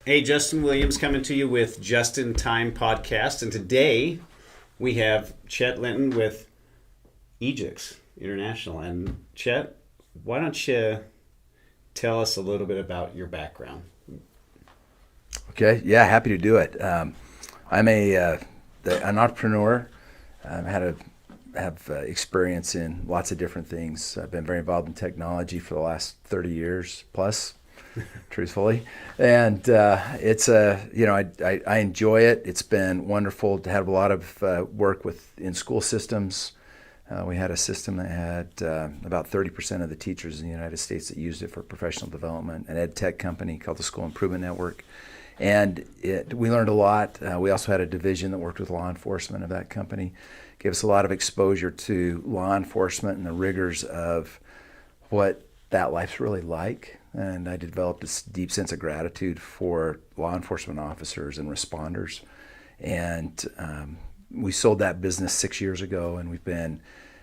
Hey, Justin Williams coming to you with Just in Time podcast, and today we have Chet Linton with Aegix International. And Chet, why don't you tell us a little bit about your background? Okay, yeah, happy to do it. I'm an entrepreneur. Have experience in lots of different things. I've been very involved in technology for the last 30 years plus. Truthfully, and it's I enjoy it. It's been wonderful to have a lot of work in school systems. We had a system that had about 30% of the teachers in the United States that used it for professional development, an ed tech company called the School Improvement Network, and we learned a lot. We also had a division that worked with law enforcement of that company. Gave us a lot of exposure to law enforcement and the rigors of what that life's really like. And I developed this deep sense of gratitude for law enforcement officers and responders. And we sold that business 6 years ago, and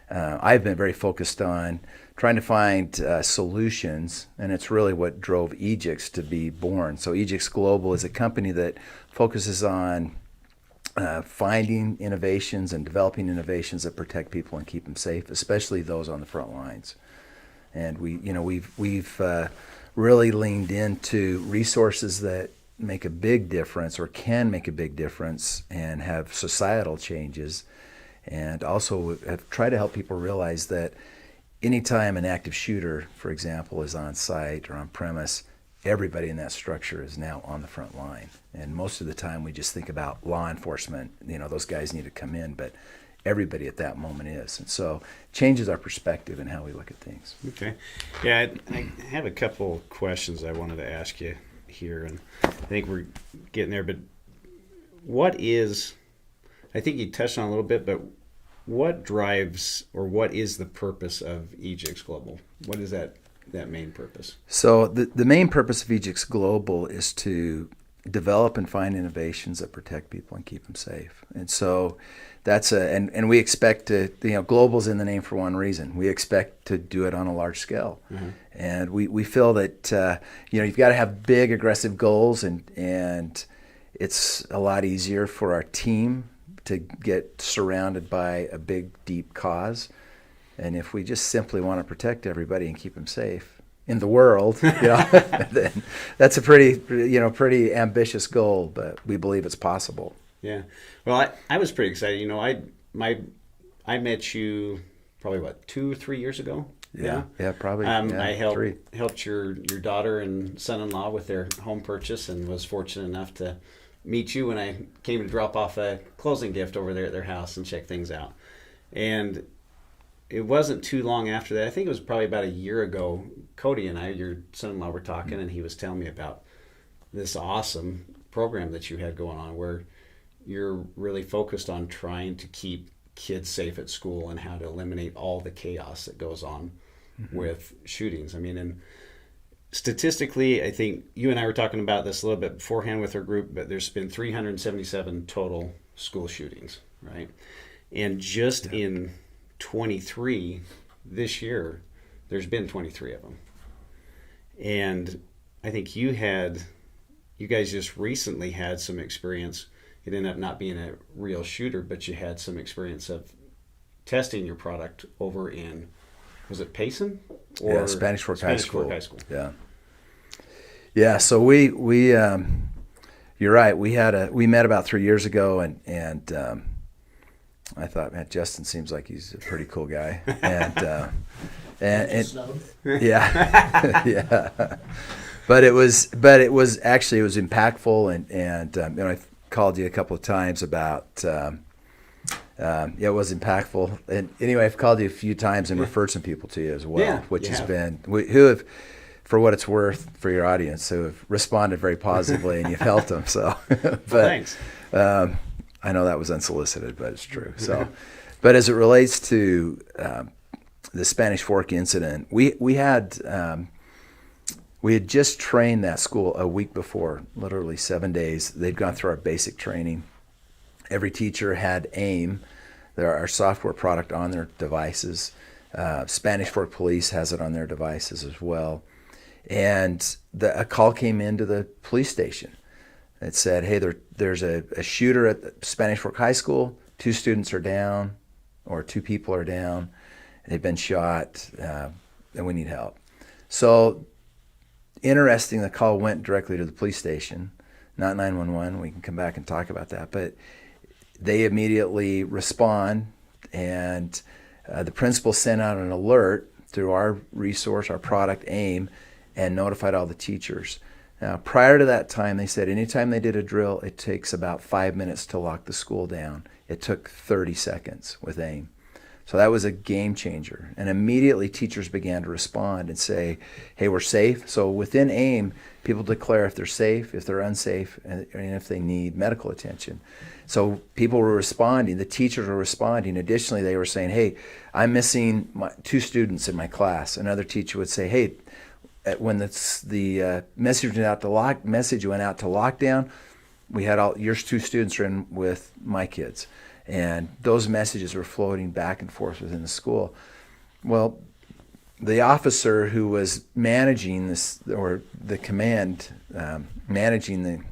I've been very focused on trying to find solutions, and it's really what drove Aegix to be born. So Aegix Global is a company that focuses on finding innovations and developing innovations that protect people and keep them safe, especially those on the front lines. And we've really leaned into resources that make a big difference or can make a big difference and have societal changes, and also have tried to help people realize that anytime an active shooter, for example, is on site or on premise, everybody in that structure is now on the front line. And most of the time we just think about law enforcement, those guys need to come in, but everybody at that moment is. And so it changes our perspective and how we look at things. Okay. Yeah, I have a couple questions I wanted to ask you here, and I think we're getting there, but I think you touched on it a little bit, but what drives or what is the purpose of Aegix Global? What is that main purpose? So the main purpose of Aegix Global is to develop and find innovations that protect people and keep them safe. And so and we expect to, global's in the name for one reason. We expect to do it on a large scale. Mm-hmm. And we feel that, you've got to have big, aggressive goals, and it's a lot easier for our team to get surrounded by a big, deep cause. And if we just simply want to protect everybody and keep them safe in the world, then that's a pretty ambitious goal, but we believe it's possible. Yeah. Well, I was pretty excited. I met you probably 2 or 3 years ago. Yeah, probably. I helped your daughter and son-in-law with their home purchase, and was fortunate enough to meet you when I came to drop off a closing gift over there at their house and check things out. And it wasn't too long after that. I think it was probably about a year ago. Cody and I, your son-in-law, were talking, and he was telling me about this awesome program that you had going on, where you're really focused on trying to keep kids safe at school and how to eliminate all the chaos that goes on with shootings. I mean, and statistically, I think you and I were talking about this a little bit beforehand with our group, but there's been 377 total school shootings, right? And just in 23 this year, there's been 23 of them. And I think you guys just recently had some experience. It ended up not being a real shooter, but you had some experience of testing your product over in, was it Payson? Or Spanish Fork High School. Yeah. Yeah. So we you're right. We met about 3 years ago, and I thought, man, Justin seems like he's a pretty cool guy, and yeah, yeah. But it was impactful, and I called you a couple of times about. It was impactful, and anyway, I've called you a few times and referred some people to you as well, which has been who have, for what it's worth, for your audience, who have responded very positively, and you've helped them. So, but thanks. I know that was unsolicited, but it's true. So, but as it relates to the Spanish Fork incident, we had just trained that school a week before, literally 7 days. They'd gone through our basic training. Every teacher had AIM, our software product, on their devices. Spanish Fork Police has it on their devices as well. And a call came into the police station It said, hey, there's a shooter at the Spanish Fork High School. 2 students are down, or 2 people are down. They've been shot, and we need help. So interesting, the call went directly to the police station, not 911. We can come back and talk about that. But they immediately respond, and the principal sent out an alert through our resource, our product, AIM, and notified all the teachers. Now, prior to that time, they said anytime they did a drill, it takes about 5 minutes to lock the school down. It took 30 seconds with AIM. So that was a game changer. And immediately teachers began to respond and say, hey, we're safe. So within AIM, people declare if they're safe, if they're unsafe, and if they need medical attention. So people were responding. The teachers were responding. Additionally, they were saying, hey, I'm missing 2 students in my class. Another teacher would say, hey, when the message went out to lockdown, we had your 2 students are in with my kids. And those messages were floating back and forth within the school. Well, the officer who was managing this, or the command, managing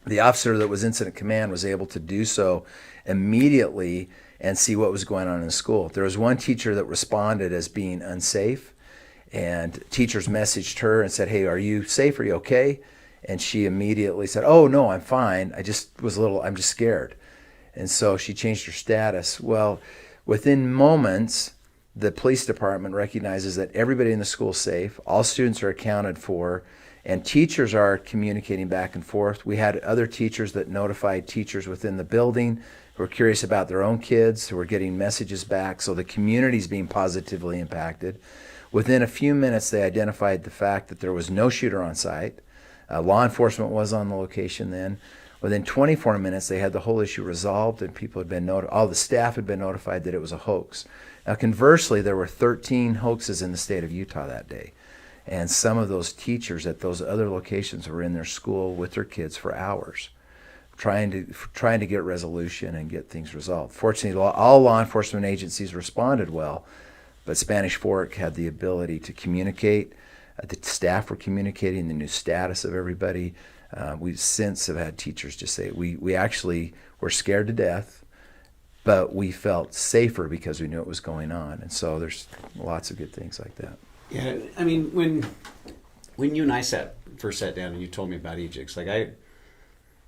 the officer that was incident command, was able to do so immediately and see what was going on in the school. There was one teacher that responded as being unsafe, and teachers messaged her and said, hey, are you safe? Are you okay? And she immediately said, oh, no, I'm fine. I'm just scared. And so she changed her status. Well, within moments, the police department recognizes that everybody in the school is safe, all students are accounted for, and teachers are communicating back and forth. We had other teachers that notified teachers within the building who were curious about their own kids, who were getting messages back. So the community's being positively impacted. Within a few minutes, they identified the fact that there was no shooter on site. Law enforcement was on the location then. Within 24 minutes, they had the whole issue resolved, and people had been all the staff had been notified that it was a hoax. Now, conversely, there were 13 hoaxes in the state of Utah that day, and some of those teachers at those other locations were in their school with their kids for hours, trying to get resolution and get things resolved. Fortunately, all law enforcement agencies responded well, but Spanish Fork had the ability to communicate. The staff were communicating the new status of everybody. We since have had teachers just say, we actually were scared to death, but we felt safer because we knew what was going on. And so there's lots of good things like that. Yeah, I mean, when you and I first sat down and you told me about Aegix,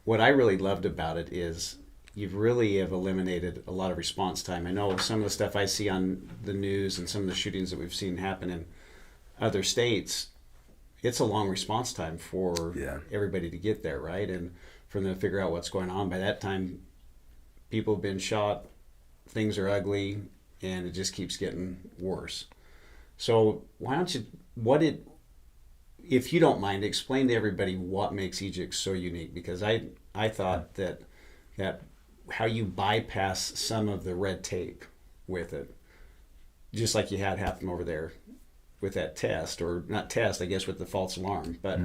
what I really loved about it is you've really have eliminated a lot of response time. I know some of the stuff I see on the news and some of the shootings that we've seen happen in other states, it's a long response time for everybody to get there, right? And for them to figure out what's going on. By that time, people have been shot, things are ugly, and it just keeps getting worse. So why don't you, if you don't mind, explain to everybody what makes Aegix so unique? Because I thought that how you bypass some of the red tape with it, just like you had happen over there with that test, or not test, I guess, with the false alarm. But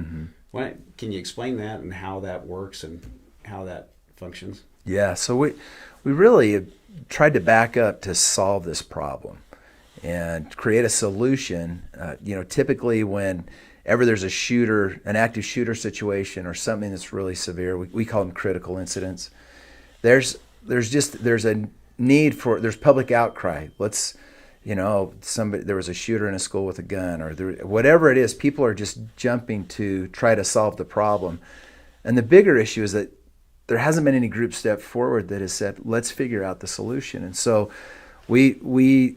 can you explain that and how that works and how that functions? Yeah, so we really tried to back up to solve this problem and create a solution. Typically whenever there's a shooter, an active shooter situation or something that's really severe, we call them critical incidents. There's a need for, there's public outcry. There was a shooter in a school with a gun, or whatever it is, people are just jumping to try to solve the problem. And the bigger issue is that there hasn't been any group step forward that has said, let's figure out the solution. And so we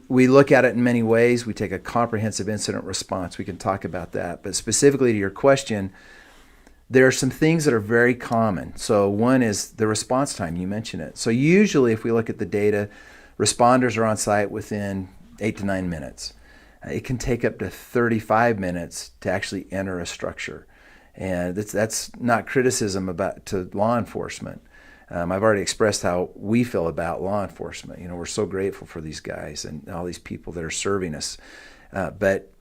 look at it in many ways. We take a comprehensive incident response. We can talk about that. But specifically to your question, there are some things that are very common. So one is the response time. You mentioned it. So usually if we look at the data, responders are on site within 8 to 9 minutes. It can take up to 35 minutes to actually enter a structure. And that's not criticism to law enforcement. I've already expressed how we feel about law enforcement. We're so grateful for these guys and all these people that are serving us. But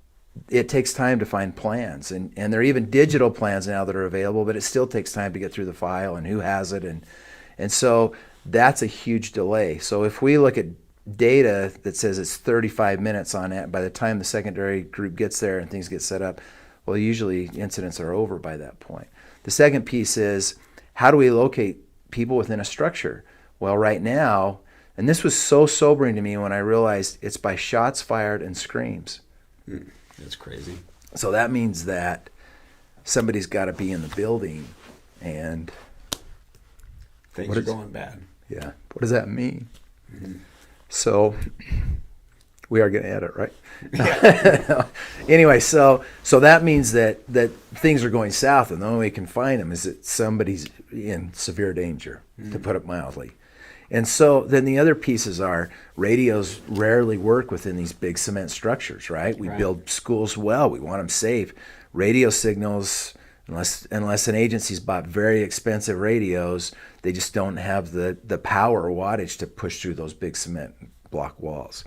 it takes time to find plans. And there are even digital plans now that are available, but it still takes time to get through the file and who has it. And so that's a huge delay. So if we look at data that says it's 35 minutes on it, by the time the secondary group gets there and things get set up, well, usually incidents are over by that point. The second piece is how do we locate people within a structure? Well, right now, and this was so sobering to me when I realized it's by shots fired and screams. That's crazy. So that means that somebody's got to be in the building, and things are going bad. Yeah. What does that mean? So we are going to edit, right? Anyway, so that means that things are going south, and the only way we can find them is that somebody's in severe danger, to put it mildly. And so then the other pieces are radios rarely work within these big cement structures, right? We build schools well. We want them safe. Radio signals, unless an agency's bought very expensive radios, they just don't have the power or wattage to push through those big cement block walls.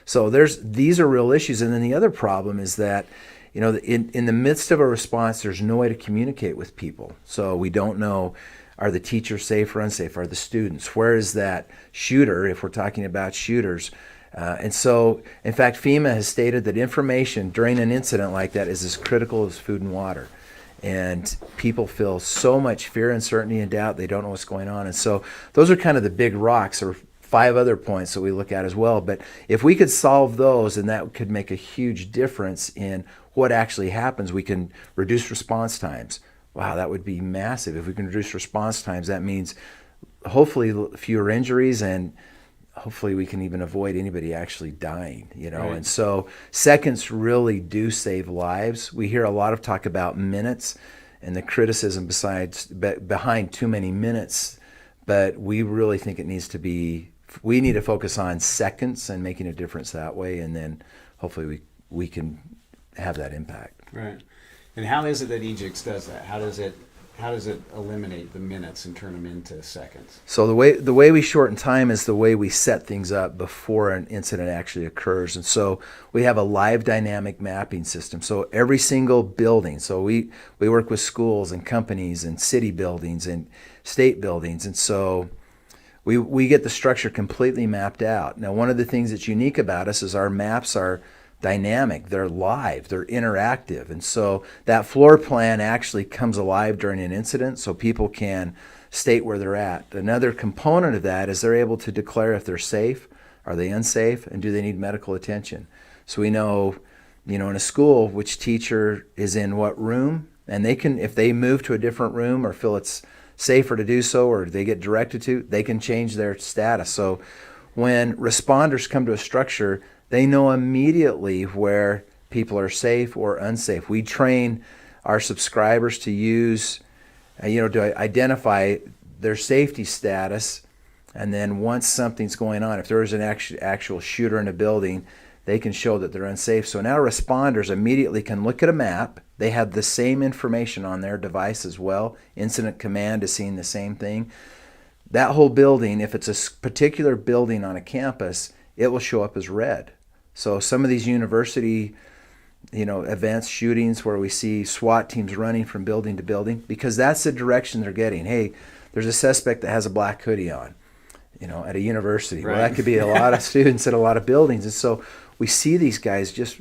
So these are real issues. And then the other problem is that, in the midst of a response, there's no way to communicate with people. So we don't know, are the teachers safe or unsafe? Are the students? Where is that shooter, if we're talking about shooters? And so, in fact, FEMA has stated that information during an incident like that is as critical as food and water. And people feel so much fear, uncertainty, and doubt. They don't know what's going on. And so those are kind of the big rocks, or 5 other points that we look at as well. But if we could solve those, then that could make a huge difference in what actually happens. We can reduce response times. Wow, that would be massive. If we can reduce response times, that means hopefully fewer injuries, and hopefully we can even avoid anybody actually dying, Right. And so seconds really do save lives. We hear a lot of talk about minutes and the criticism behind too many minutes, but we really think we need to focus on seconds and making a difference that way, and then hopefully we can have that impact. Right. And how is it that Aegix does that? How does it eliminate the minutes and turn them into seconds? So the way we shorten time is the way we set things up before an incident actually occurs. And so we have a live dynamic mapping system. So every single building, so we work with schools and companies and city buildings and state buildings, and so we get the structure completely mapped out. Now, one of the things that's unique about us is our maps are dynamic, they're live, they're interactive, and so that floor plan actually comes alive during an incident, so people can state where they're at. Another component of that is they're able to declare if they're safe, are they unsafe, and do they need medical attention. So we know, in a school, which teacher is in what room, and they can, if they move to a different room or feel it's safer to do so, or they get directed to, they can change their status. So when responders come to a structure, they know immediately where people are safe or unsafe. We train our subscribers to use, to identify their safety status, and then once something's going on, if there is an actual shooter in a building, they can show that they're unsafe. So now responders immediately can look at a map. They have the same information on their device as well. Incident command is seeing the same thing. That whole building, if it's a particular building on a campus, it will show up as red. So some of these university, events, shootings where we see SWAT teams running from building to building, because that's the direction they're getting. Hey, there's a suspect that has a black hoodie on, at a university. Right. Well, that could be a lot of students at a lot of buildings. And so we see these guys just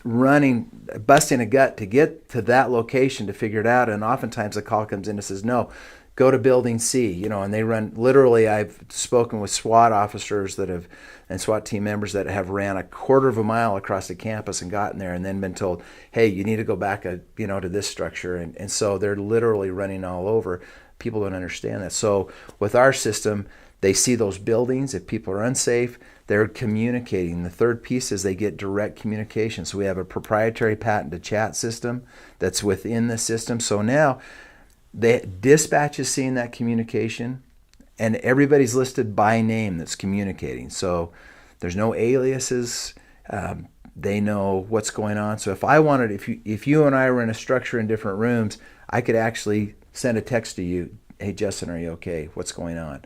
running, busting a gut to get to that location to figure it out. And oftentimes the call comes in and says, no, go to building C, and they run, literally I've spoken with SWAT officers and SWAT team members that have ran a quarter of a mile across the campus and gotten there and then been told, hey, you need to go back, to this structure. And so they're literally running all over. People don't understand that. So with our system, they see those buildings. If people are unsafe, they're communicating. The third piece is they get direct communication. So we have a proprietary patented chat system that's within the system. So now the dispatch is seeing that communication, and everybody's listed by name that's communicating. So there's no aliases. They know what's going on. So if you and I were in a structure in different rooms, I could actually send a text to you, hey, Justin, are you okay? What's going on?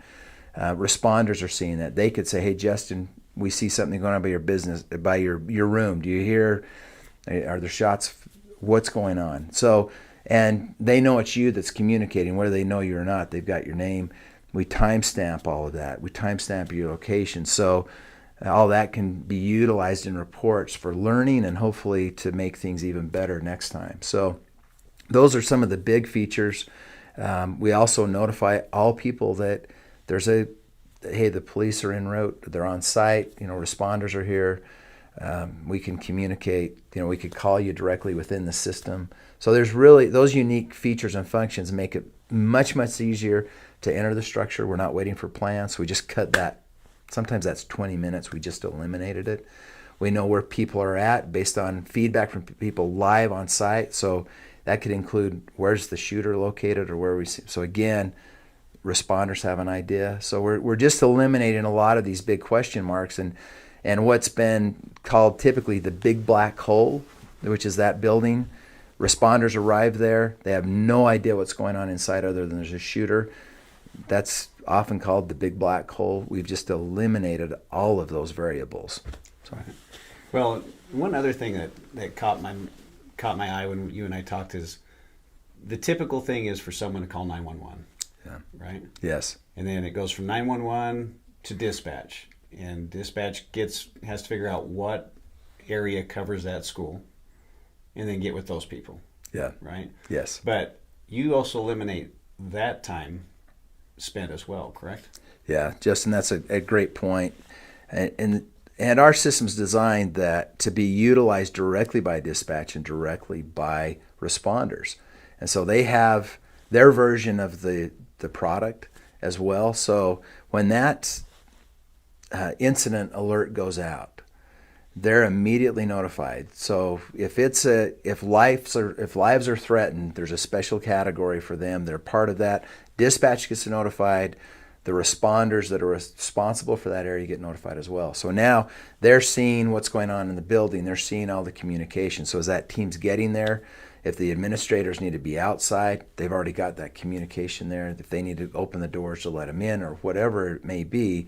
Responders are seeing that. They could say, hey, Justin, we see something going on by your business, by your room. Do you hear, are there shots? What's going on? So, and they know it's you that's communicating, whether they know you or not. They've got your name. We timestamp all of that. We timestamp your location. So all that can be utilized in reports for learning and hopefully to make things even better next time. So those are some of the big features. We also notify all people that hey, the police are en route, they're on site, responders are here. We can communicate, we could call you directly within the system. So there's really, those unique features and functions make it much, much easier to enter the structure. We're not waiting for plans. We just cut that. Sometimes that's 20 minutes. We just eliminated it. We know where people are at based on feedback from people live on site. So that could include where's the shooter located or where we see. So again, responders have an idea. So we're just eliminating a lot of these big question marks and what's been called typically the big black hole, which is that building. Responders arrive there. They have no idea what's going on inside other than there's a shooter. That's often called the big black hole. We've just eliminated all of those variables. So. Well, one other thing that caught my eye when you and I talked is the typical thing is for someone to call 911. Yeah. Right? Yes. And then it goes from 911 to dispatch. And dispatch has to figure out what area covers that school and then get with those people. Yeah. Right? Yes. But you also eliminate that time spent as well, correct? Yeah, Justin, that's a great point. And our system's designed that to be utilized directly by dispatch and directly by responders. And so they have their version of the product as well. So when that incident alert goes out, they're immediately notified. So if lives are threatened, there's a special category for them. They're part of that. Dispatch gets notified. The responders that are responsible for that area get notified as well. So now they're seeing what's going on in the building. They're seeing all the communication. So as that team's getting there, if the administrators need to be outside, they've already got that communication there. If they need to open the doors to let them in or whatever it may be,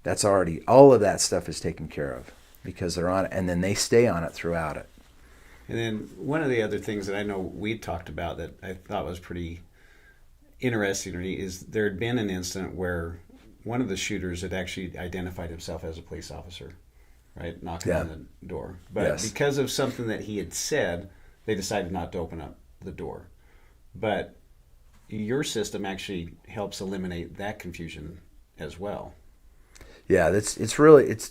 that's already, all of that stuff is taken care of because they're on it, and then they stay on it throughout it. And then one of the other things that I know we talked about that I thought was pretty interesting to me is there had been an incident where one of the shooters had actually identified himself as a police officer, right? Knocking on the door. But because of something that he had said, they decided not to open up the door. But your system actually helps eliminate that confusion as well. Yeah, it's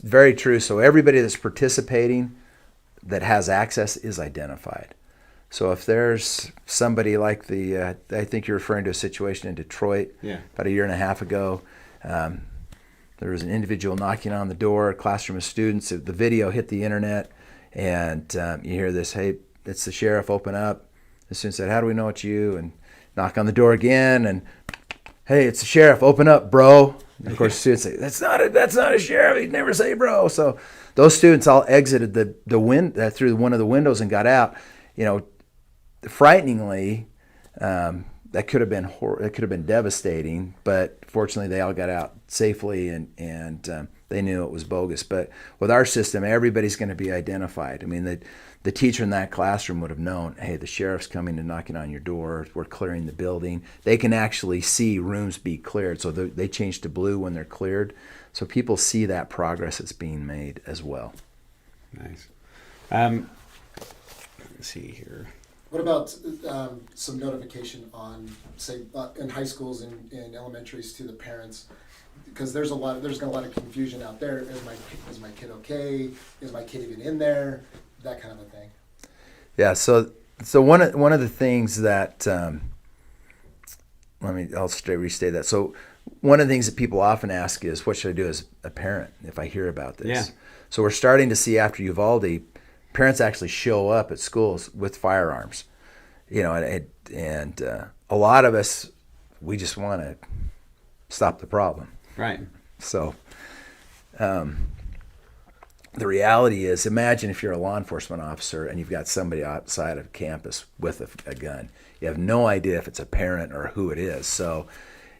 very true. So everybody that's participating that has access is identified. So if there's somebody like I think you're referring to a situation in Detroit about a year and a half ago. There was an individual knocking on the door, a classroom of students. The video hit the internet, and you hear this, hey, it's the sheriff, open up. The student said, how do we know it's you? And knock on the door again, and hey, it's the sheriff, open up, bro. And of course, the students say, that's not a sheriff. He'd never say bro. So those students all exited through one of the windows and got out. Frighteningly, that could have been devastating, but fortunately they all got out safely and they knew it was bogus. But with our system, everybody's going to be identified. I mean, the teacher in that classroom would have known, hey, the sheriff's coming and knocking on your door. We're clearing the building. They can actually see rooms be cleared. So they change to blue when they're cleared. So people see that progress that's being made as well. Nice. Let's see here. What about some notification on, say, in high schools and in elementaries to the parents? Because there's a lot of confusion out there. Is my kid okay? Is my kid even in there? That kind of a thing. Yeah. So one of the things that I'll restate that. So one of the things that people often ask is, what should I do as a parent if I hear about this? Yeah. So we're starting to see after Uvalde, parents actually show up at schools with firearms, and a lot of us, we just want to stop the problem. Right. So the reality is, imagine if you're a law enforcement officer and you've got somebody outside of campus with a gun. You have no idea if it's a parent or who it is. So,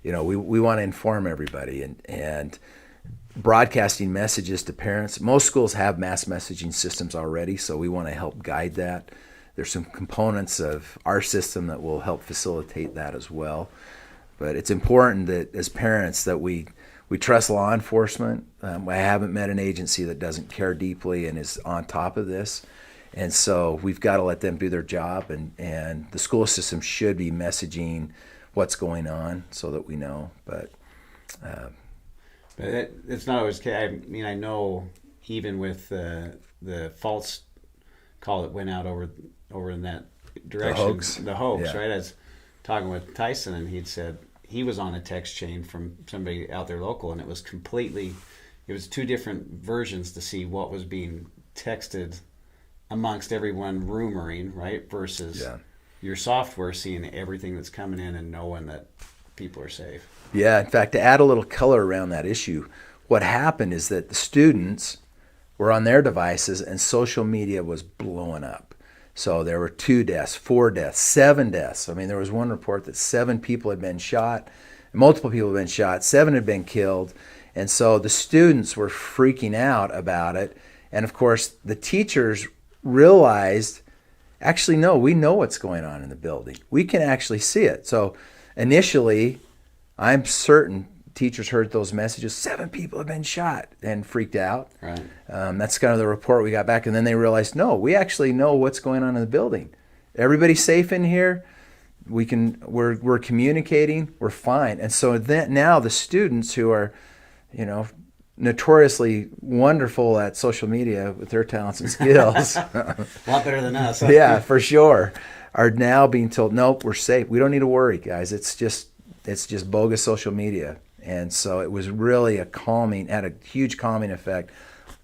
we want to inform everybody and broadcasting messages to parents. Most schools have mass messaging systems already, so we want to help guide that. There's some components of our system that will help facilitate that as well. But it's important that as parents that we trust law enforcement. I haven't met an agency that doesn't care deeply and is on top of this. And so we've got to let them do their job, and the school system should be messaging what's going on so that we know. But it's not always. I mean, I know even with the false call that went out over in that direction, the hoax, yeah. right? I was talking with Tyson, and he'd said he was on a text chain from somebody out there local, and it was two different versions to see what was being texted amongst everyone rumoring, right? Versus your software seeing everything that's coming in and knowing that people are safe. Yeah, in fact, to add a little color around that issue, what happened is that the students were on their devices and social media was blowing up. So there were 2 deaths, 4 deaths, 7 deaths. I mean, there was one report that 7 people had been shot, multiple people had been shot, 7 had been killed. And so the students were freaking out about it. And of course, the teachers realized, actually, no, we know what's going on in the building. We can actually see it. So initially, I'm certain teachers heard those messages, 7 people have been shot, and freaked out. Right. That's kind of the report we got back. And then they realized, no, we actually know what's going on in the building. Everybody's safe in here. We're communicating. We're fine. And so then now the students who are, notoriously wonderful at social media with their talents and skills. A lot better than us. Huh? Yeah, for sure. Are now being told, nope, we're safe. We don't need to worry, guys. It's just bogus social media. And so it was really had a huge calming effect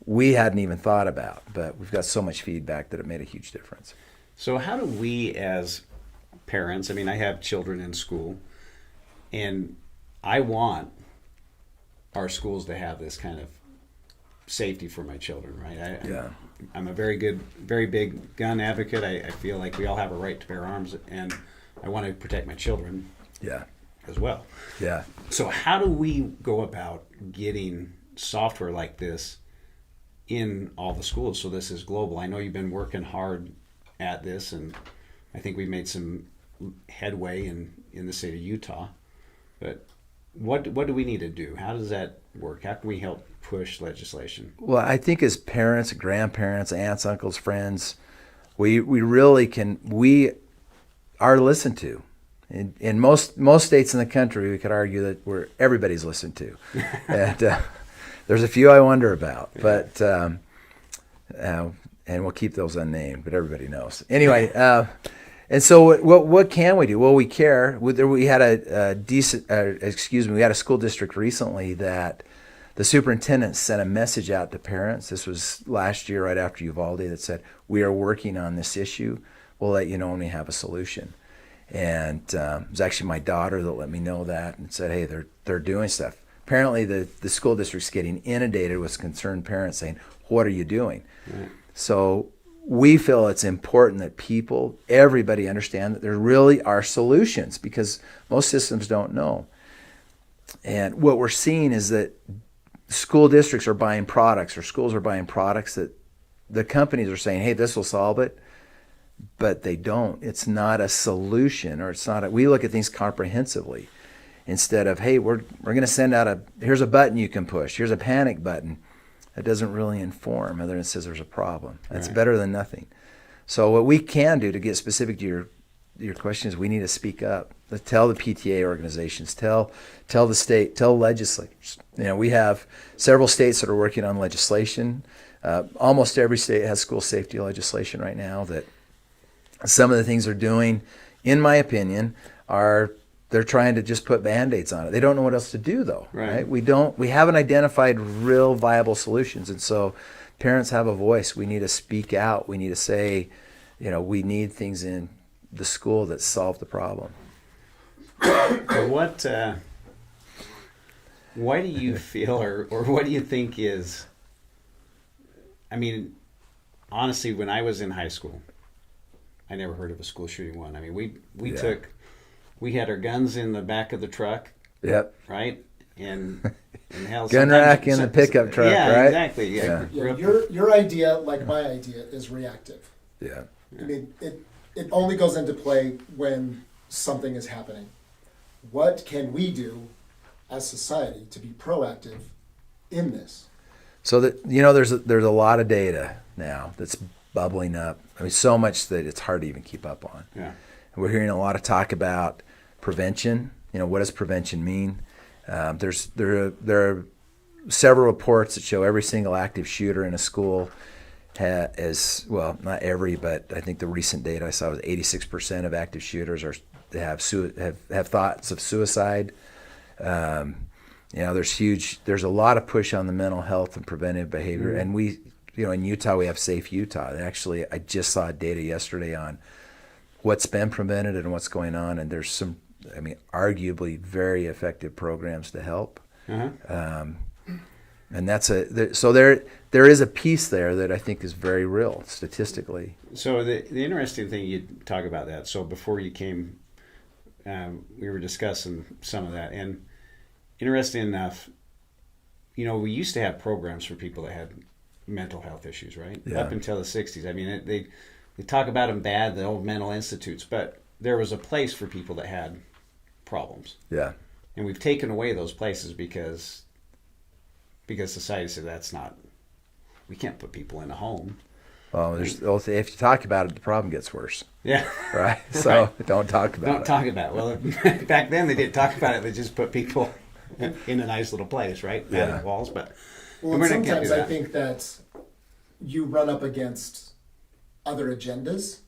we hadn't even thought about. But we've got so much feedback that it made a huge difference. So how do we as parents, I mean, I have children in school, and I want our schools to have this kind of safety for my children, right? I'm a very big gun advocate. I feel like we all have a right to bear arms, and I want to protect my children as well. Yeah. So how do we go about getting software like this in all the schools so this is global? I know you've been working hard at this, and I think we've made some headway in the state of Utah. But what do we need to do? How does that work? How can we help push legislation? Well, I think as parents, grandparents, aunts, uncles, friends, we really can. We are listened to. In most states in the country, we could argue that everybody's listened to. And there's a few I wonder about, but and we'll keep those unnamed, but everybody knows. Anyway, and so what can we do? Well, we care. We had we had a school district recently that the superintendent sent a message out to parents. This was last year, right after Uvalde, that said, we are working on this issue. We'll let you know when we have a solution. And it was actually my daughter that let me know that and said, hey, they're doing stuff. Apparently the school district's getting inundated with concerned parents saying, what are you doing? Right. So we feel it's important that everybody understand that there really are solutions, because most systems don't know. And what we're seeing is that school districts are buying products, or schools are buying products that the companies are saying, hey, this will solve it. But they don't. It's not a solution, or we look at things comprehensively instead of, hey, we're going to send out here's a button you can push. Here's a panic button. That doesn't really inform, other than it says there's a problem. That's right. Better than nothing. So what we can do, to get specific to your question, is we need to speak up. Tell the PTA organizations, tell the state, tell legislators. We have several states that are working on legislation. Almost every state has school safety legislation right now. That some of the things they're doing, in my opinion, they're trying to just put Band-Aids on it. They don't know what else to do, though. Right? We haven't identified real viable solutions, and so parents have a voice. We need to speak out. We need to say, we need things in the school that solve the problem. Why do you feel, or what do you think is? I mean, honestly, when I was in high school, I never heard of a school shooting one. I mean, we had our guns in the back of the truck. Yep. Right? And hell, gun rack in the pickup truck, right? Exactly. Yeah. Your idea, like my idea, is reactive. Yeah. I mean, it only goes into play when something is happening. What can we do as society to be proactive in this? So that there's a lot of data now that's bubbling up. I mean, so much that it's hard to even keep up on. Yeah. And we're hearing a lot of talk about prevention. What does prevention mean? There are several reports that show every single active shooter in a school is, well, not every, but I think the recent data I saw was 86% of active shooters have thoughts of suicide. There's a lot of push on the mental health and preventive behavior, and we, in Utah we have Safe Utah. And actually, I just saw data yesterday on what's been prevented and what's going on, and there's some, arguably very effective programs to help. And so there is a piece there that I think is very real statistically. So the interesting thing you talk about that. So before you came, we were discussing some of that, and interesting enough, we used to have programs for people that had mental health issues, right? Yeah. Up until the 60s. They talk about them bad, the old mental institutes, but there was a place for people that had problems. Yeah. And we've taken away those places because society said we can't put people in a home. Well, if you talk about it, the problem gets worse. Yeah. Right? So don't talk about it. Don't talk about it. Well, back then they didn't talk about it. They just put people in a nice little place, right? Yeah. Walls, but sometimes I think that you run up against other agendas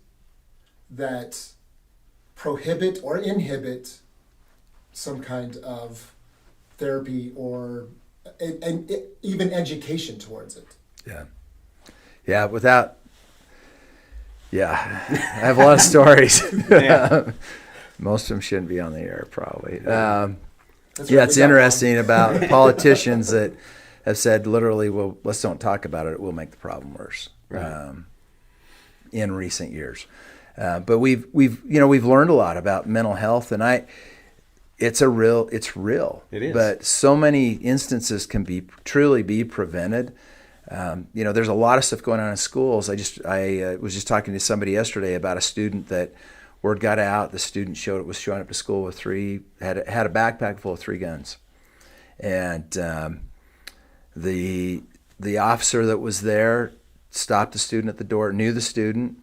that prohibit or inhibit some kind of therapy or and even education towards it. Yeah. Yeah, I have a lot of stories. Yeah. Most of them shouldn't be on the air, probably. That's Yeah, right, it's we got interesting about politicians that have said literally, well, let's don't talk about it. It will make the problem worse. Right. In recent years. But we've learned a lot about mental health, and it's real. It is. But so many instances can truly be prevented. There's a lot of stuff going on in schools. I was just talking to somebody yesterday about a student that word got out. The student was showing up to school with had a backpack full of 3 guns, and the officer that was there stopped the student at the door, knew the student,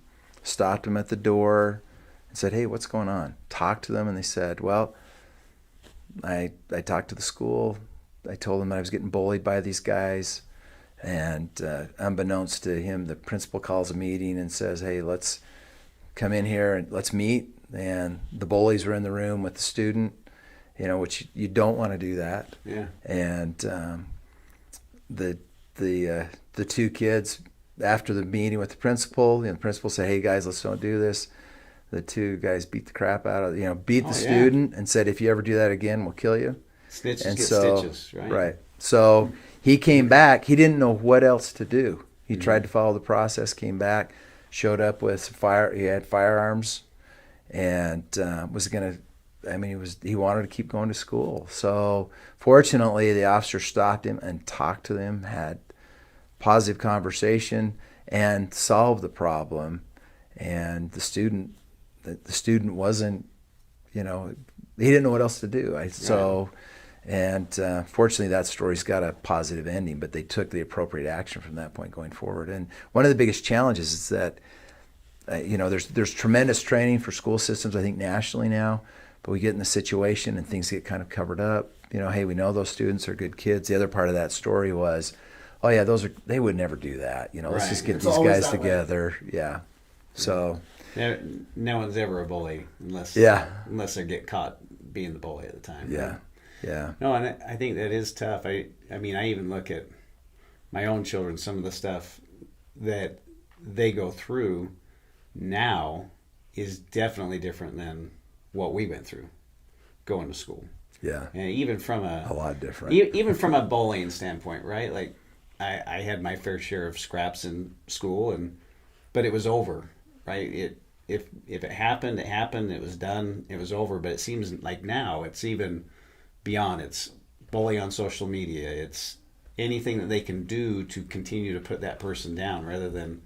stopped him at the door, and said, "Hey, what's going on?" Talked to them, and they said, "Well, I talked to the school. I told them that I was getting bullied by these guys." And unbeknownst to him, the principal calls a meeting and says, "Hey, let's come in here and let's meet." And the bullies were in the room with the student, which you don't want to do that. Yeah. And the 2 kids, after the meeting with the principal, the principal said, "Hey guys, let's don't do this." The 2 guys beat the crap out of the student and said, "If you ever do that again, we'll kill you." Snitches And get so, stitches, right? Right. So he came back. He didn't know what else to do. He tried to follow the process, came back, showed up with he had firearms, and he wanted to keep going to school. So fortunately, the officer stopped him and talked to him, had positive conversation, and solved the problem. And the student wasn't, he didn't know what else to do. Fortunately, that story's got a positive ending, but they took the appropriate action from that point going forward. And one of the biggest challenges is that, there's tremendous training for school systems, I think, nationally now, but we get in the situation and things get kind of covered up. Hey, we know those students are good kids. The other part of that story was, oh yeah, they would never do that. Let's just get these guys together. Yeah. So. No one's ever a bully unless they get caught being the bully at the time. Yeah. Right? Yeah. No, and I think that is tough. I even look at my own children, some of the stuff that they go through now is definitely different than what we went through going to school. Yeah. And even from a lot different. Even from a bullying standpoint, right? Like I had my fair share of scraps in school, but it was over, right? If it happened, it happened. It was done. It was over. But it seems like now it's even beyond. It's bullying on social media. It's anything that they can do to continue to put that person down, rather than,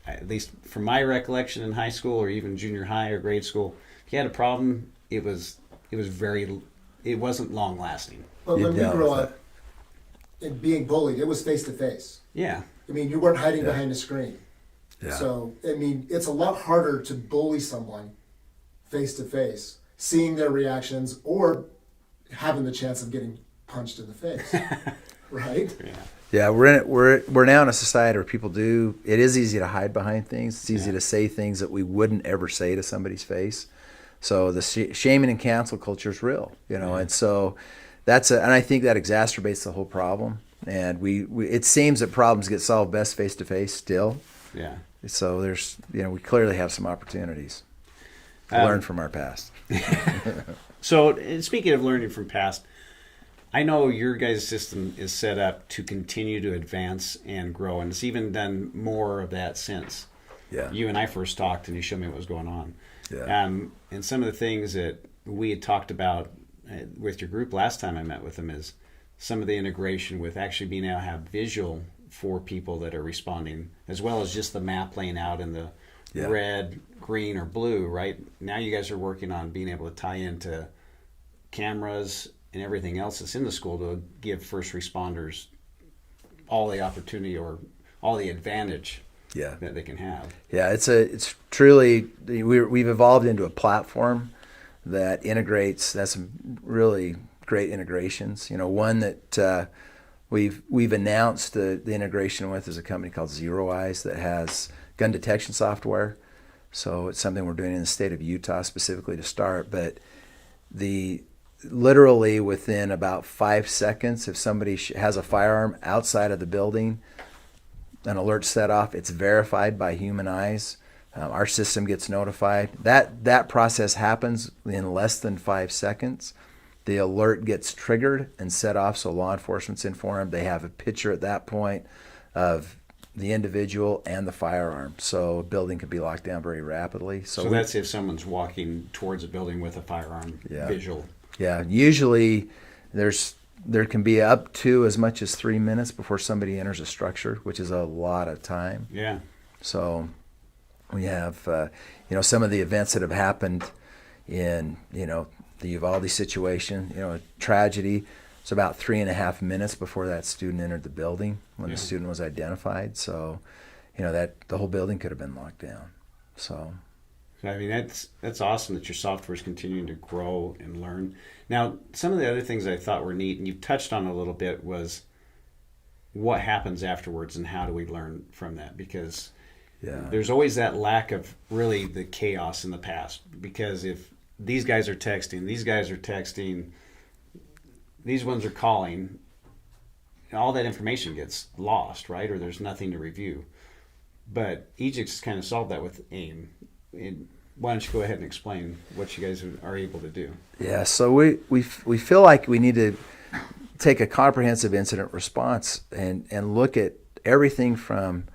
at least from my recollection in high school or even junior high or grade school, if you had a problem, it wasn't long lasting. But when we grew up and being bullied, it was face to face. Yeah. You weren't hiding behind a screen. Yeah. So, it's a lot harder to bully someone face to face seeing their reactions, or having the chance of getting punched in the face, right? Yeah. Yeah, we're now in a society where people do. It is easy to hide behind things. It's easy to say things that we wouldn't ever say to somebody's face. So the shaming and cancel culture is real, and so and I think that exacerbates the whole problem. And it seems that problems get solved best face to face still. Yeah. So we clearly have some opportunities to learn from our past. So speaking of learning from past, I know your guys' system is set up to continue to advance and grow, and it's even done more of that since you and I first talked and you showed me what was going on. Yeah. And some of the things that we had talked about with your group last time I met with them is some of the integration with actually being able to have visual for people that are responding, as well as just the map laying out in the red, green, or blue, right? Now you guys are working on being able to tie into cameras and everything else that's in the school to give first responders all the opportunity or all the advantage that they can have. Yeah, it's truly, we've evolved into a platform that integrates. That's some really great integrations. One that we've announced the integration with is a company called Zero Eyes that has gun detection software. So it's something we're doing in the state of Utah specifically to start. But literally within about 5 seconds, if somebody has a firearm outside of the building, an alert set off, it's verified by human eyes. Our system gets notified. That process happens in less than 5 seconds. The alert gets triggered and set off, so law enforcement's informed. They have a picture at that point of the individual and the firearm, so a building could be locked down very rapidly. So that's if someone's walking towards a building with a firearm visual. Yeah, usually there can be up to as much as 3 minutes before somebody enters a structure, which is a lot of time. Yeah. So we have, some of the events that have happened in, the Uvalde situation, a tragedy. It's about 3.5 minutes before that student entered the building when the student was identified. So, that the whole building could have been locked down. So, I mean, that's awesome that your software is continuing to grow and learn. Now, some of the other things I thought were neat, and you touched on a little bit, was what happens afterwards and how do we learn from that? Because there's always that lack of really the chaos in the past. Because if these guys are texting, these ones are calling, all that information gets lost, right? Or there's nothing to review. But Aegix kind of solved that with AIM. Why don't you go ahead and explain what you guys are able to do? Yeah, so we feel like we need to take a comprehensive incident response and look at everything from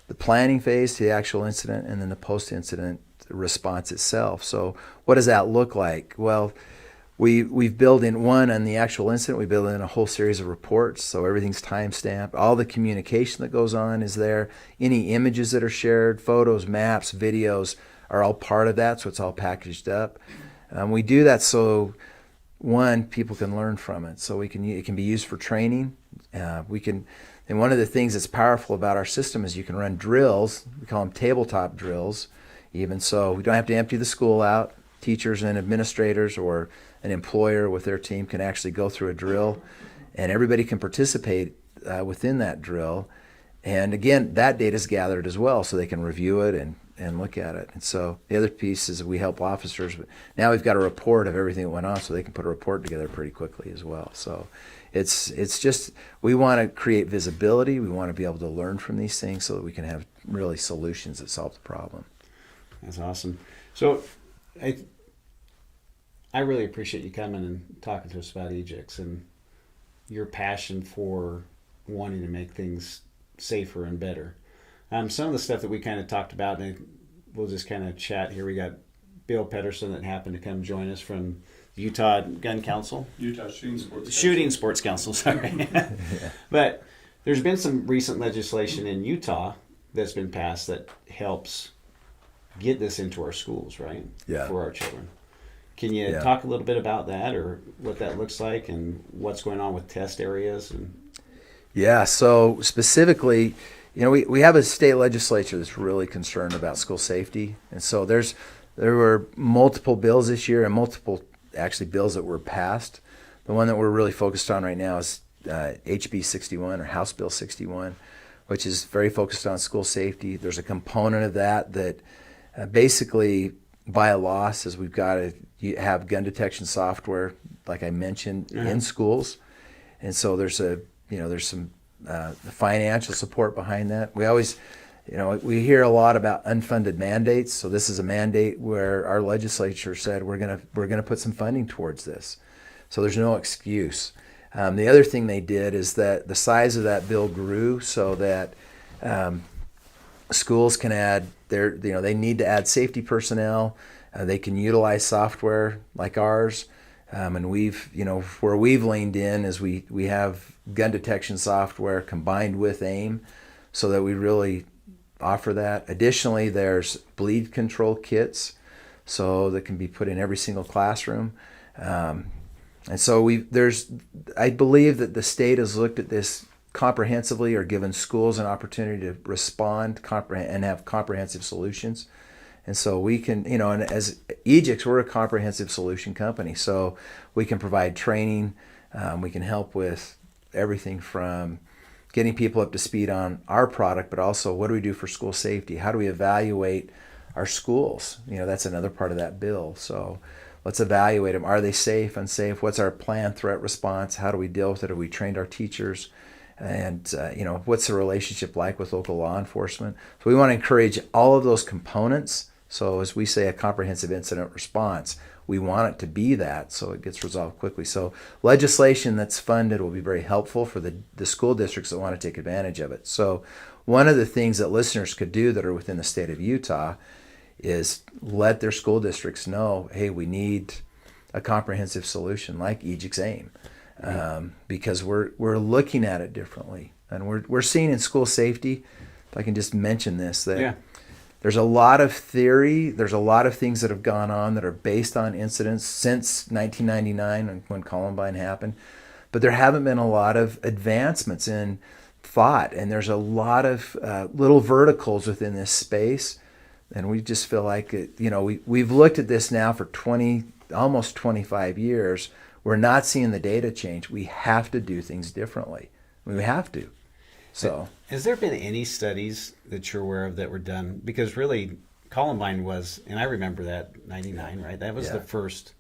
the planning phase to the actual incident and then the post-incident response itself. So what does that look like? Well, we've built in on the actual incident, we build in a whole series of reports, so everything's time-stamped. All the communication that goes on is there. Any images that are shared, photos, maps, videos are all part of that, so it's all packaged up. We do that so, one, people can learn from it. So it can be used for training. And one of the things that's powerful about our system is you can run drills. We call them tabletop drills. Even so, we don't have to empty the school out. Teachers and administrators or an employer with their team can actually go through a drill, and everybody can participate within that drill. And again, that data is gathered as well, so they can review it and look at it. And so the other piece is we help officers. Now we've got a report of everything that went on, so they can put a report together pretty quickly as well. So it's just, we want to create visibility. We want to be able to learn from these things so that we can have really solutions that solve the problem. That's awesome. So I really appreciate you coming and talking to us about Aegix and your passion for wanting to make things safer and better. Some of the stuff that we kind of talked about, and we'll just kind of chat here. We got Bill Pedersen that happened to come join us from Utah Gun Council. Utah Shooting Sports Council, sorry. But there's been some recent legislation in Utah that's been passed that helps get this into our schools, right? Yeah. For our children. Can you talk a little bit about that, or what that looks like, and what's going on with test areas? Yeah, so specifically, we have a state legislature that's really concerned about school safety. And so there's There were multiple bills this year and multiple actually bills that were passed. The one that we're really focused on right now is HB 61 or House Bill 61, which is very focused on school safety. There's a component of that basically by a law says we've got to have gun detection software, like I mentioned, in schools. And so there's some financial support behind that. We always, we hear a lot about unfunded mandates. So this is a mandate where our legislature said we're gonna put some funding towards this. So there's no excuse. The other thing they did is that the size of that bill grew so that schools can add they need to add safety personnel. They can utilize software like ours. And where we've leaned in is we have gun detection software combined with AIM so that we really offer that. Additionally, there's bleed control kits so that can be put in every single classroom. And so I believe that the state has looked at this comprehensively or given schools an opportunity to respond and have comprehensive solutions. And so we can, and as Aegix, we're a comprehensive solution company. So we can provide training. We can help with everything from getting people up to speed on our product, but also what do we do for school safety? How do we evaluate our schools? That's another part of that bill. So let's evaluate them. Are they safe, unsafe? What's our planned threat response? How do we deal with it? Have we trained our teachers? And, what's the relationship like with local law enforcement? So we want to encourage all of those components. So as we say, a comprehensive incident response, we want it to be that so it gets resolved quickly. So legislation that's funded will be very helpful for the school districts that want to take advantage of it. So one of the things that listeners could do that are within the state of Utah is let their school districts know, hey, we need a comprehensive solution like Aegix AIM. Because we're looking at it differently, and we're seeing in school safety. If I can just mention this, that there's a lot of theory. There's a lot of things that have gone on that are based on incidents since 1999 when Columbine happened, but there haven't been a lot of advancements in thought, and there's a lot of little verticals within this space, and we just feel like we've looked at this now for almost 25 years. We're not seeing the data change. We have to do things differently. We have to. So, has there been any studies that you're aware of that were done? Because really, Columbine was, and I remember that 99, right? That was the first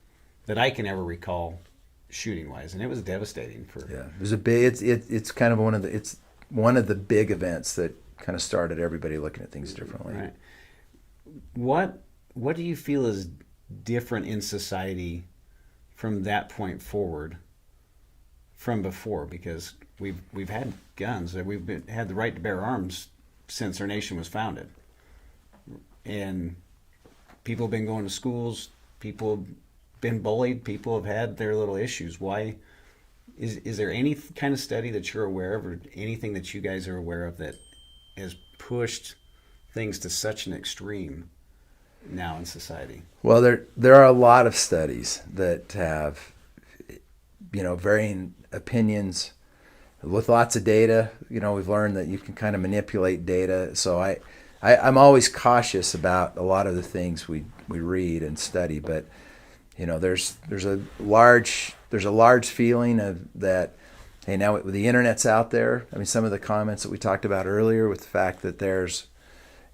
that I can ever recall shooting-wise, and it was devastating for. Yeah, it was a big. It's kind of one of the big events that kind of started everybody looking at things differently. Right. What do you feel is different in society from that point forward from before? Because we've had guns, we've had the right to bear arms since our nation was founded, and people have been going to schools, people have been bullied, people have had their little issues. Why is there any kind of study that you're aware of, or anything that you guys are aware of that has pushed things to such an extreme now in society? Well, there are a lot of studies that have, varying opinions with lots of data. We've learned that you can kind of manipulate data. So I'm always cautious about a lot of the things we read and study. But there's a large feeling of that. Hey, now the internet's out there. I mean, some of the comments that we talked about earlier with the fact that there's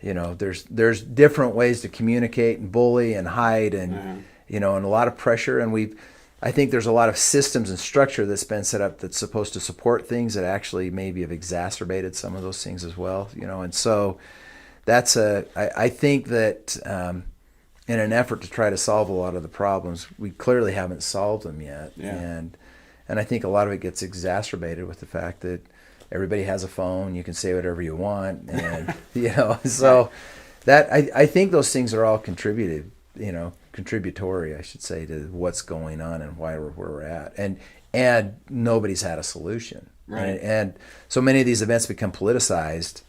different ways to communicate and bully and hide and and a lot of pressure, and I think there's a lot of systems and structure that's been set up that's supposed to support things that actually maybe have exacerbated some of those things as well, and so I think that in an effort to try to solve a lot of the problems, we clearly haven't solved them yet, and I think a lot of it gets exacerbated with the fact that everybody has a phone. You can say whatever you want, and so that I think those things are all contributory, I should say, to what's going on and why we're where we're at, and nobody's had a solution, right? And so many of these events become politicized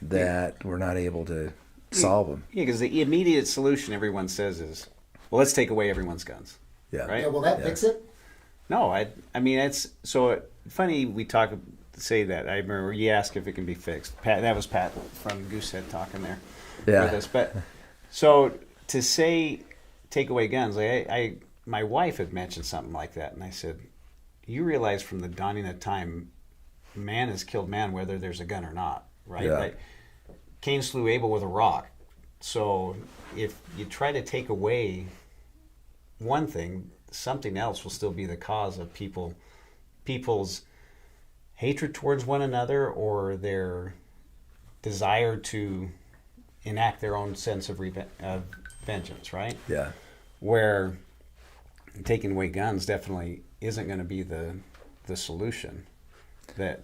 that we're not able to solve them. Yeah, because the immediate solution everyone says is, well, let's take away everyone's guns. Yeah. Right. Yeah, will that fix it? No, I mean, it's so funny we say that. I remember you asked if it can be fixed. Pat, that was Pat from Goosehead talking there with us. But so to say take away guns, like my wife had mentioned something like that, and I said, you realize from the dawning of time, man has killed man whether there's a gun or not, right? Yeah. Like Cain slew Abel with a rock. So if you try to take away one thing, something else will still be the cause of people's hatred towards one another, or their desire to enact their own sense of vengeance, right? Yeah. Where taking away guns definitely isn't going to be the solution that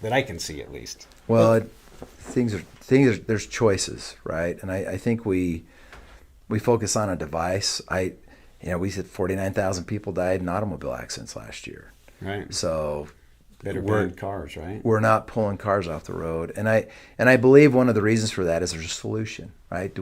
I can see, at least. Well, there's choices, right? And I think we focus on a device. We said 49,000 people died in automobile accidents last year. Right. So better ban cars, right? We're not pulling cars off the road, and I believe one of the reasons for that is there's a solution, right?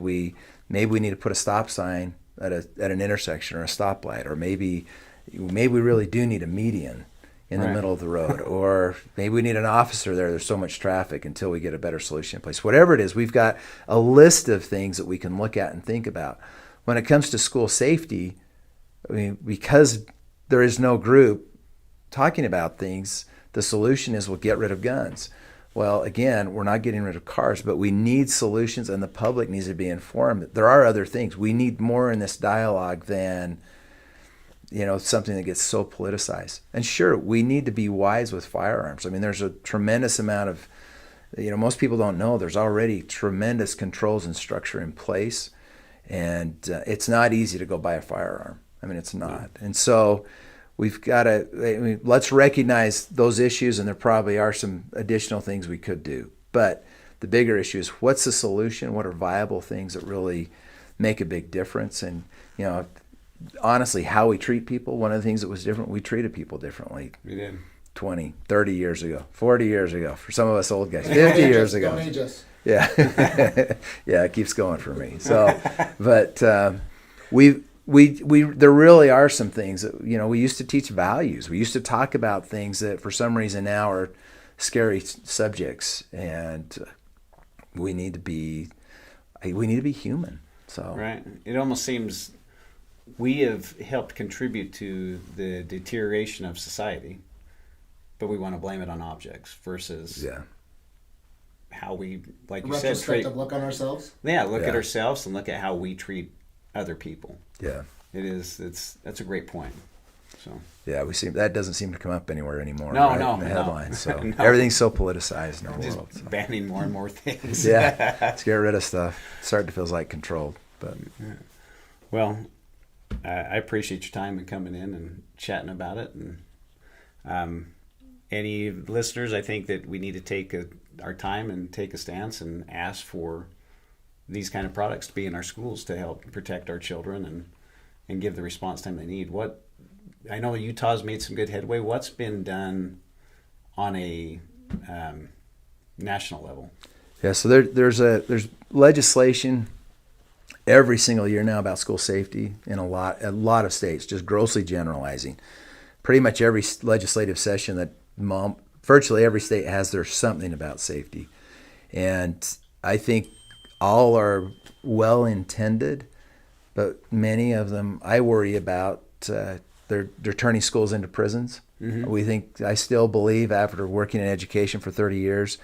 Maybe we need to put a stop sign at an intersection or a stoplight, or maybe we really do need a median in the middle of the road, or maybe we need an officer there. There's so much traffic until we get a better solution in place. Whatever it is, we've got a list of things that we can look at and think about. When it comes to school safety, I mean, because there is no group talking about things, the solution is we'll get rid of guns. Well, again, we're not getting rid of cars, but we need solutions, and the public needs to be informed. There are other things. We need more in this dialogue than, something that gets so politicized. And sure, we need to be wise with firearms. I mean, there's a tremendous amount of, most people don't know there's already tremendous controls and structure in place, and it's not easy to go buy a firearm. I mean, it's not. And so we've got to, let's recognize those issues, and there probably are some additional things we could do. But the bigger issue is, what's the solution? What are viable things that really make a big difference? And, honestly, how we treat people, one of the things that was different, we treated people differently. We did. 20, 30 years ago, 40 years ago, for some of us old guys, 50 years ago. Don't age us. Yeah. Yeah, it keeps going for me. So, but there really are some things that, we used to teach values. We used to talk about things that for some reason now are scary subjects, and we need to be human. So right. It almost seems we have helped contribute to the deterioration of society, but we want to blame it on objects versus how we, like you said, look on ourselves. Yeah, look at ourselves and look at how we treat other people. Yeah. That's a great point. So yeah, that doesn't seem to come up anywhere anymore. No, right? no, in the headlines. So no. Everything's so politicized in our just world. So. banning more and more things. Yeah, let's get rid of stuff. Starting to feel like controlled. But well, I appreciate your time and coming in and chatting about it. And any listeners, I think that we need to take our time and take a stance and ask for these kind of products to be in our schools to help protect our children and give the response time they need. I know Utah's made some good headway. What's been done on a national level? Yeah, so there's legislation every single year now about school safety in a lot of states, just grossly generalizing. Pretty much every legislative session virtually every state has their something about safety. And I think all are well intended, but many of them I worry about they're turning schools into prisons. Mm-hmm. I still believe, after working in education for 30 years,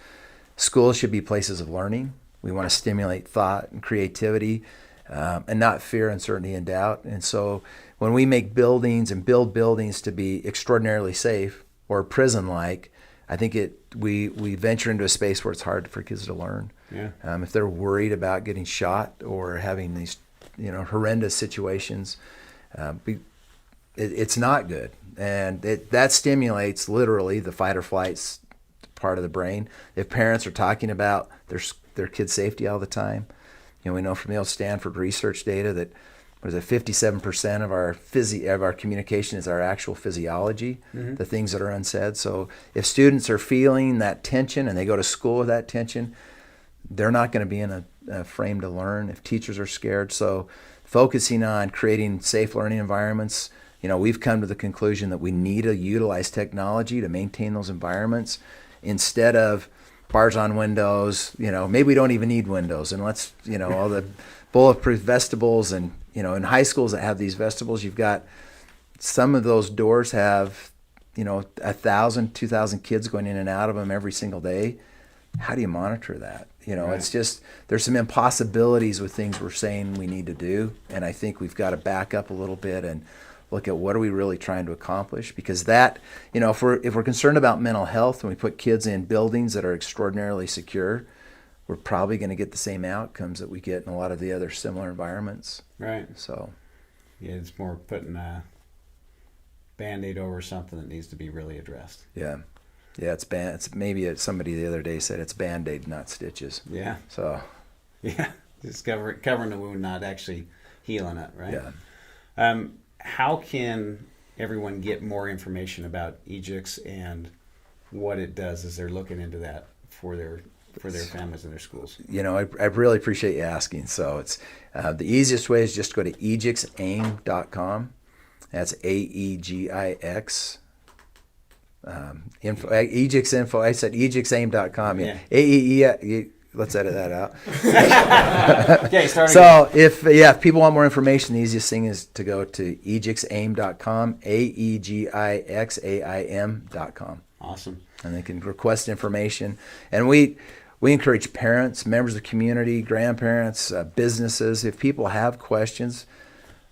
schools should be places of learning. We want to stimulate thought and creativity, and not fear, uncertainty, and doubt. And so when we make buildings and build buildings to be extraordinarily safe or prison-like, I think we venture into a space where it's hard for kids to learn. Yeah. If they're worried about getting shot or having these horrendous situations, it's not good. And that stimulates literally the fight or flight part of the brain. If parents are talking about their kids' safety all the time, we know from the old Stanford research data that 57% of our communication is our actual physiology, mm-hmm. the things that are unsaid. So if students are feeling that tension and they go to school with that tension, they're not going to be in a frame to learn. If teachers are scared, so focusing on creating safe learning environments, we've come to the conclusion that we need to utilize technology to maintain those environments instead of bars on windows. Maybe we don't even need windows, and let's all the bulletproof vestibules, and in high schools that have these vestibules, you've got some of those doors have 1,000, 2,000 kids going in and out of them every single day. How do you monitor that? Right. It's just, there's some impossibilities with things we're saying we need to do. And I think we've got to back up a little bit and look at what are we really trying to accomplish? Because that, if we're concerned about mental health and we put kids in buildings that are extraordinarily secure, we're probably going to get the same outcomes that we get in a lot of the other similar environments. Right. So, yeah, it's more putting a Band-Aid over something that needs to be really addressed. Yeah. Yeah, somebody the other day said it's Band-Aid, not stitches. Yeah. So. Yeah, just covering the wound, not actually healing it, right? Yeah. How can everyone get more information about Aegix and what it does as they're looking into that for their families and their schools? I really appreciate you asking. So it's the easiest way is just go to aegixaim.com. That's AEGIX. Aegix info. I said aegixaim.com. Yeah. AEE. Let's edit that out. Okay, start again. So if people want more information, the easiest thing is to go to aegixaim.com, AEGIXAIM.com. Awesome. And they can request information. And we encourage parents, members of the community, grandparents, businesses. If people have questions,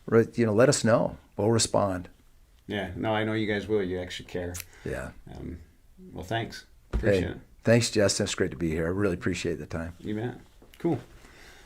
let us know. We'll respond. Yeah. No, I know you guys will. You actually care. Yeah. Well, thanks. Appreciate it. Thanks, Justin. It's great to be here. I really appreciate the time. You bet. Cool.